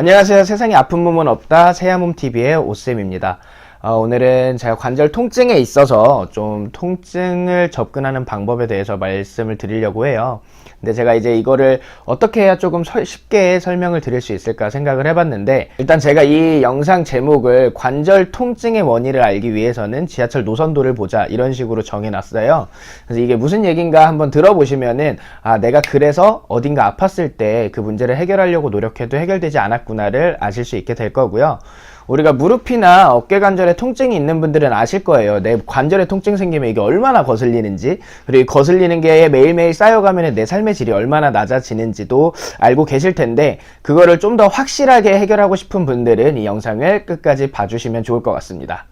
안녕하세요. 세상에 아픈 몸은 없다. 새야몸TV의 오쌤입니다. 오늘은 제가 관절 통증에 있어서 좀 통증을 접근하는 방법에 대해서 말씀을 드리려고 해요. 근데 제가 이제 이거를 어떻게 해야 조금 쉽게 설명을 드릴 수 있을까 생각을 해봤는데, 일단 제가 이 영상 제목을 관절 통증의 원인을 알기 위해서는 지하철 노선도를 보자 이런 식으로 정해놨어요. 그래서 이게 무슨 얘기인가 한번 들어보시면은 내가 그래서 어딘가 아팠을 때 그 문제를 해결하려고 노력해도 해결되지 않았구나를 아실 수 있게 될 거고요. 우리가 무릎이나 어깨 관절에 통증이 있는 분들은 아실 거예요. 내 관절에 통증 생기면 이게 얼마나 거슬리는지, 그리고 거슬리는 게 매일매일 쌓여가면 내 삶의 질이 얼마나 낮아지는지도 알고 계실 텐데, 그거를 좀 더 확실하게 해결하고 싶은 분들은 이 영상을 끝까지 봐주시면 좋을 것 같습니다.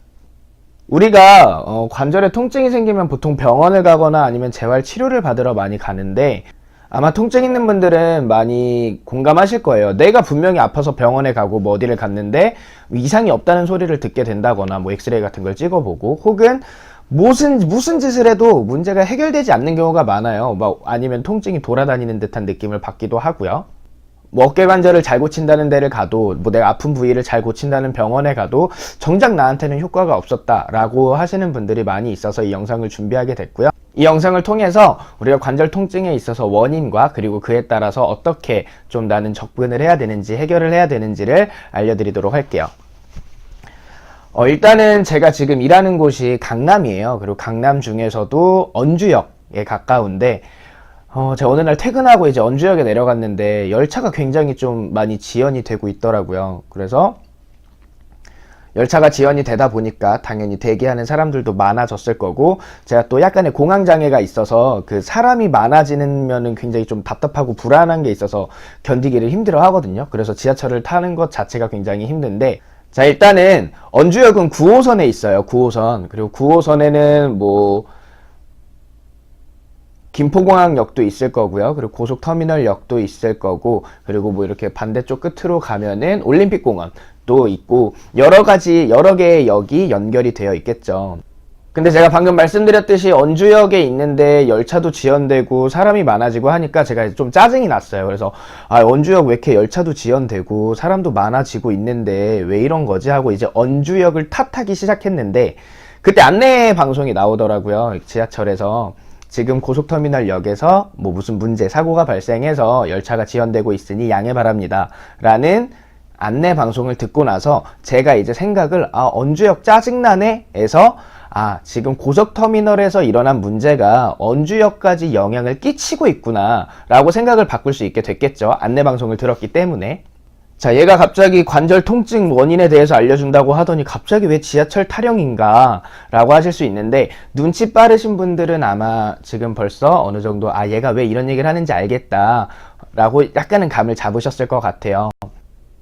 우리가 관절에 통증이 생기면 보통 병원을 가거나 아니면 재활 치료를 받으러 많이 가는데, 아마 통증 있는 분들은 많이 공감하실 거예요. 내가 분명히 아파서 병원에 가고 뭐 어디를 갔는데 이상이 없다는 소리를 듣게 된다거나 뭐 엑스레이 같은 걸 찍어보고, 혹은 무슨 짓을 해도 문제가 해결되지 않는 경우가 많아요. 뭐 아니면 통증이 돌아다니는 듯한 느낌을 받기도 하고요. 뭐 어깨 관절을 잘 고친다는 데를 가도, 뭐 내가 아픈 부위를 잘 고친다는 병원에 가도 정작 나한테는 효과가 없었다라고 하시는 분들이 많이 있어서 이 영상을 준비하게 됐고요. 이 영상을 통해서 우리가 관절 통증에 있어서 원인과 그리고 그에 따라서 어떻게 좀 나는 접근을 해야 되는지, 해결을 해야 되는지를 알려드리도록 할게요. 일단은 제가 지금 일하는 곳이 강남이에요. 그리고 강남 중에서도 언주역에 가까운데, 제가 어느 날 퇴근하고 이제 언주역에 내려갔는데 열차가 굉장히 좀 많이 지연이 되고 있더라고요. 그래서 열차가 지연이 되다 보니까 당연히 대기하는 사람들도 많아졌을 거고, 제가 또 약간의 공황장애가 있어서 그 사람이 많아지면은 굉장히 좀 답답하고 불안한 게 있어서 견디기를 힘들어 하거든요. 그래서 지하철을 타는 것 자체가 굉장히 힘든데, 자, 일단은 언주역은 9호선에 있어요. 9호선. 그리고 9호선에는 뭐 김포공항역도 있을 거고요. 그리고 고속터미널역도 있을 거고, 그리고 뭐 이렇게 반대쪽 끝으로 가면은 올림픽공원도 있고, 여러 개의 역이 연결이 되어 있겠죠. 근데 제가 방금 말씀드렸듯이 언주역에 있는데 열차도 지연되고 사람이 많아지고 하니까 제가 좀 짜증이 났어요. 그래서 언주역 왜 이렇게 열차도 지연되고 사람도 많아지고 있는데 왜 이런 거지 하고 이제 언주역을 탓하기 시작했는데, 그때 안내 방송이 나오더라고요. 지하철에서 지금 고속터미널역에서 뭐 무슨 문제, 사고가 발생해서 열차가 지연되고 있으니 양해 바랍니다 라는 안내 방송을 듣고 나서 제가 이제 생각을, 언주역 짜증나네 에서 지금 고속터미널에서 일어난 문제가 언주역까지 영향을 끼치고 있구나 라고 생각을 바꿀 수 있게 됐겠죠. 안내 방송을 들었기 때문에. 자, 얘가 갑자기 관절 통증 원인에 대해서 알려준다고 하더니 갑자기 왜 지하철 타령인가 라고 하실 수 있는데, 눈치 빠르신 분들은 아마 지금 벌써 어느 정도 얘가 왜 이런 얘기를 하는지 알겠다 라고 약간은 감을 잡으셨을 것 같아요.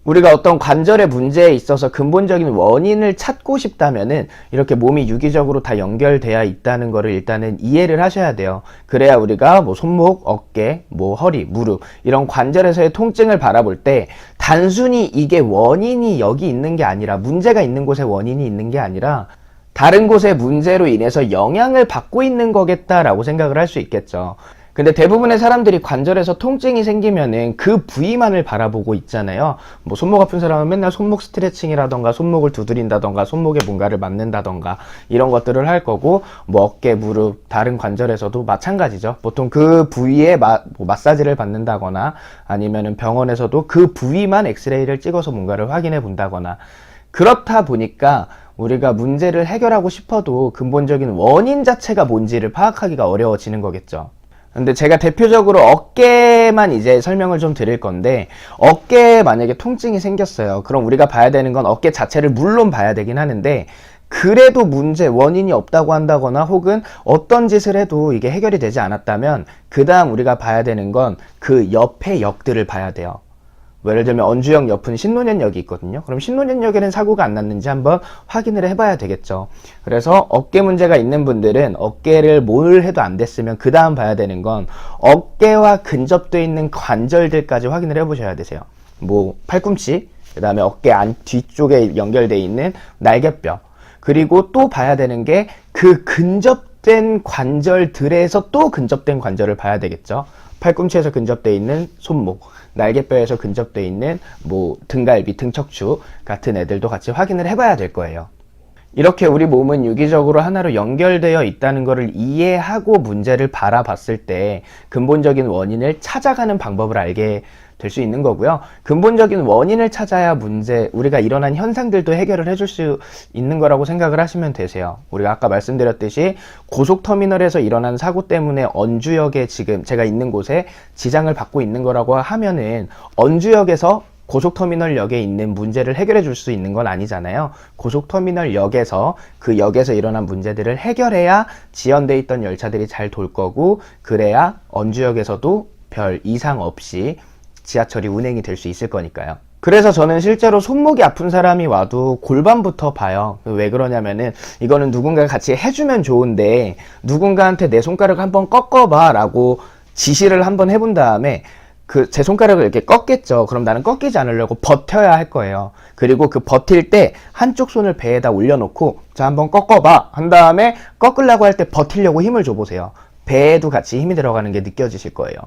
우리가 어떤 관절의 문제에 있어서 근본적인 원인을 찾고 싶다면은 이렇게 몸이 유기적으로 다 연결되어 있다는 거를 일단은 이해를 하셔야 돼요. 그래야 우리가 뭐 손목, 어깨, 뭐 허리, 무릎 이런 관절에서의 통증을 바라볼 때 단순히 이게 원인이 여기 있는 게 아니라, 문제가 있는 곳에 원인이 있는 게 아니라 다른 곳의 문제로 인해서 영향을 받고 있는 거겠다라고 생각을 할 수 있겠죠. 근데 대부분의 사람들이 관절에서 통증이 생기면은 그 부위만을 바라보고 있잖아요. 뭐 손목 아픈 사람은 맨날 손목 스트레칭이라던가 손목을 두드린다던가 손목에 뭔가를 맞는다던가 이런 것들을 할 거고, 뭐 어깨, 무릎, 다른 관절에서도 마찬가지죠. 보통 그 부위에 마사지를 받는다거나 아니면은 병원에서도 그 부위만 엑스레이를 찍어서 뭔가를 확인해 본다거나, 그렇다 보니까 우리가 문제를 해결하고 싶어도 근본적인 원인 자체가 뭔지를 파악하기가 어려워지는 거겠죠. 근데 제가 대표적으로 어깨만 이제 설명을 좀 드릴 건데, 어깨에 만약에 통증이 생겼어요. 그럼 우리가 봐야 되는 건 어깨 자체를 물론 봐야 되긴 하는데, 그래도 원인이 없다고 한다거나 혹은 어떤 짓을 해도 이게 해결이 되지 않았다면 그 다음 우리가 봐야 되는 건 그 옆의 역들을 봐야 돼요. 예를 들면 언주역 옆은 신논현역이 있거든요. 그럼 신논현역에는 사고가 안 났는지 한번 확인을 해봐야 되겠죠. 그래서 어깨 문제가 있는 분들은 어깨를 뭘 해도 안 됐으면 그 다음 봐야 되는 건 어깨와 근접되어 있는 관절들까지 확인을 해보셔야 되세요. 뭐 팔꿈치, 그 다음에 어깨 뒤쪽에 연결되어 있는 날개뼈, 그리고 또 봐야 되는 게 그 근접된 관절들에서 또 근접된 관절을 봐야 되겠죠. 팔꿈치에서 근접되어 있는 손목, 날개뼈에서 근접되어 있는 뭐 등갈비, 등척추 같은 애들도 같이 확인을 해봐야 될 거예요. 이렇게 우리 몸은 유기적으로 하나로 연결되어 있다는 것을 이해하고 문제를 바라봤을 때 근본적인 원인을 찾아가는 방법을 알게 될 수 있는 거고요. 근본적인 원인을 찾아야 우리가 일어난 현상들도 해결을 해줄 수 있는 거라고 생각을 하시면 되세요. 우리가 아까 말씀드렸듯이 고속터미널에서 일어난 사고 때문에 언주역에 지금 제가 있는 곳에 지장을 받고 있는 거라고 하면은 언주역에서 고속터미널역에 있는 문제를 해결해 줄 수 있는 건 아니잖아요. 고속터미널역에서 그 역에서 일어난 문제들을 해결해야 지연돼 있던 열차들이 잘 돌 거고, 그래야 언주역에서도 별 이상 없이 지하철이 운행이 될 수 있을 거니까요. 그래서 저는 실제로 손목이 아픈 사람이 와도 골반부터 봐요. 왜 그러냐면은 이거는 누군가가 같이 해주면 좋은데, 누군가한테 내 손가락을 한번 꺾어봐 라고 지시를 한번 해본 다음에 제 손가락을 이렇게 꺾겠죠. 그럼 나는 꺾이지 않으려고 버텨야 할 거예요. 그리고 그 버틸 때 한쪽 손을 배에다 올려놓고 자, 한번 꺾어봐 한 다음에 꺾으려고 할 때 버티려고 힘을 줘보세요. 배에도 같이 힘이 들어가는 게 느껴지실 거예요.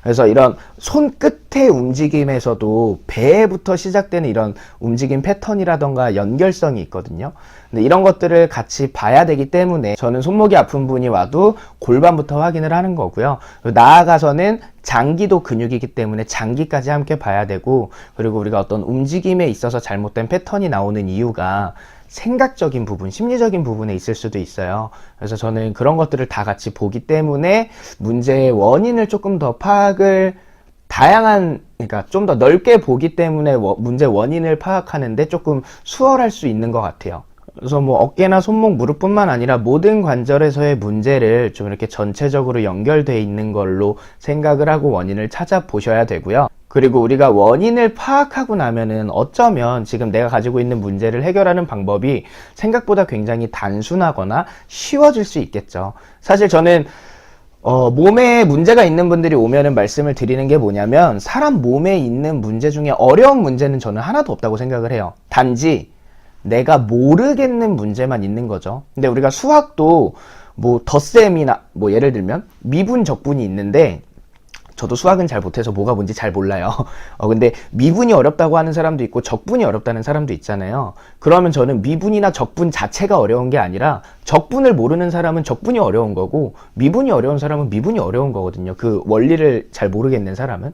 그래서 이런 손끝의 움직임에서도 배부터 시작되는 이런 움직임 패턴이라던가 연결성이 있거든요. 근데 이런 것들을 같이 봐야 되기 때문에 저는 손목이 아픈 분이 와도 골반부터 확인을 하는 거고요. 나아가서는 장기도 근육이기 때문에 장기까지 함께 봐야 되고, 그리고 우리가 어떤 움직임에 있어서 잘못된 패턴이 나오는 이유가 생각적인 부분, 심리적인 부분에 있을 수도 있어요. 그래서 저는 그런 것들을 다 같이 보기 때문에 문제의 원인을 조금 더 파악을 그러니까 좀 더 넓게 보기 때문에 문제 원인을 파악하는데 조금 수월할 수 있는 것 같아요. 그래서 뭐 어깨나 손목, 무릎뿐만 아니라 모든 관절에서의 문제를 좀 이렇게 전체적으로 연결되어 있는 걸로 생각을 하고 원인을 찾아보셔야 되고요. 그리고 우리가 원인을 파악하고 나면은 어쩌면 지금 내가 가지고 있는 문제를 해결하는 방법이 생각보다 굉장히 단순하거나 쉬워질 수 있겠죠. 사실 저는 몸에 문제가 있는 분들이 오면은 말씀을 드리는 게 뭐냐면, 사람 몸에 있는 문제 중에 어려운 문제는 저는 하나도 없다고 생각을 해요. 단지 내가 모르겠는 문제만 있는 거죠. 근데 우리가 수학도 뭐 덧셈이나 뭐 예를 들면 미분 적분이 있는데, 저도 수학은 잘 못해서 뭐가 뭔지 잘 몰라요. 근데 미분이 어렵다고 하는 사람도 있고 적분이 어렵다는 사람도 있잖아요. 그러면 저는 미분이나 적분 자체가 어려운 게 아니라 적분을 모르는 사람은 적분이 어려운 거고, 미분이 어려운 사람은 미분이 어려운 거거든요. 그 원리를 잘 모르겠는 사람은.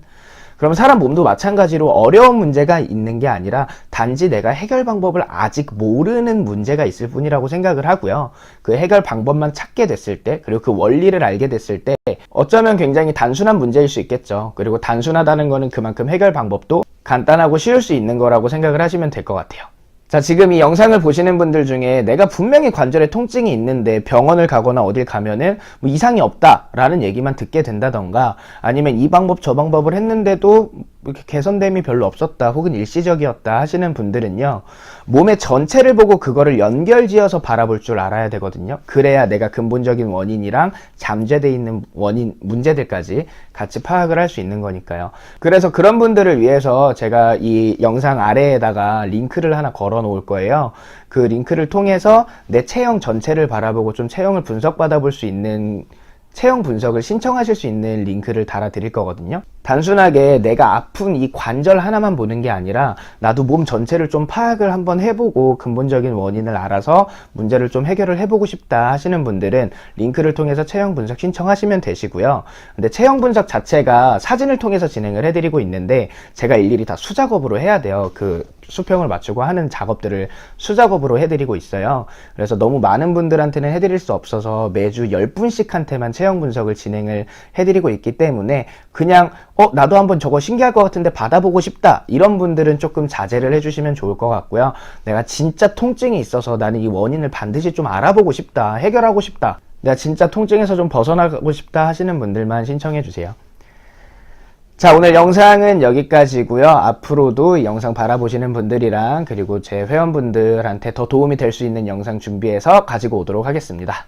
그럼 사람 몸도 마찬가지로 어려운 문제가 있는 게 아니라 단지 내가 해결 방법을 아직 모르는 문제가 있을 뿐이라고 생각을 하고요. 그 해결 방법만 찾게 됐을 때, 그리고 그 원리를 알게 됐을 때 어쩌면 굉장히 단순한 문제일 수 있겠죠. 그리고 단순하다는 거는 그만큼 해결 방법도 간단하고 쉬울 수 있는 거라고 생각을 하시면 될 것 같아요. 자, 지금 이 영상을 보시는 분들 중에 내가 분명히 관절에 통증이 있는데 병원을 가거나 어딜 가면은 뭐 이상이 없다라는 얘기만 듣게 된다던가, 아니면 이 방법 저 방법을 했는데도 이렇게 개선됨이 별로 없었다, 혹은 일시적이었다 하시는 분들은요, 몸의 전체를 보고 그거를 연결지어서 바라볼 줄 알아야 되거든요. 그래야 내가 근본적인 원인이랑 잠재되어 있는 문제들까지 같이 파악을 할 수 있는 거니까요. 그래서 그런 분들을 위해서 제가 이 영상 아래에다가 링크를 하나 걸어 놓을 거예요. 그 링크를 통해서 내 체형 전체를 바라보고 좀 체형을 분석받아 볼 수 있는, 체형 분석을 신청하실 수 있는 링크를 달아 드릴 거거든요. 단순하게 내가 아픈 이 관절 하나만 보는 게 아니라 나도 몸 전체를 좀 파악을 한번 해보고 근본적인 원인을 알아서 문제를 좀 해결을 해보고 싶다 하시는 분들은 링크를 통해서 체형 분석 신청하시면 되시고요. 근데 체형 분석 자체가 사진을 통해서 진행을 해드리고 있는데 제가 일일이 다 수작업으로 해야 돼요. 그 수평을 맞추고 하는 작업들을 수작업으로 해드리고 있어요. 그래서 너무 많은 분들한테는 해드릴 수 없어서 매주 10분씩한테만 체형 분석을 진행을 해드리고 있기 때문에, 그냥 나도 한번 저거 신기할 것 같은데 받아보고 싶다, 이런 분들은 조금 자제를 해주시면 좋을 것 같고요. 내가 진짜 통증이 있어서 나는 이 원인을 반드시 좀 알아보고 싶다, 해결하고 싶다, 내가 진짜 통증에서 좀 벗어나고 싶다 하시는 분들만 신청해 주세요. 자, 오늘 영상은 여기까지고요. 앞으로도 이 영상 바라보시는 분들이랑 그리고 제 회원분들한테 더 도움이 될 수 있는 영상 준비해서 가지고 오도록 하겠습니다.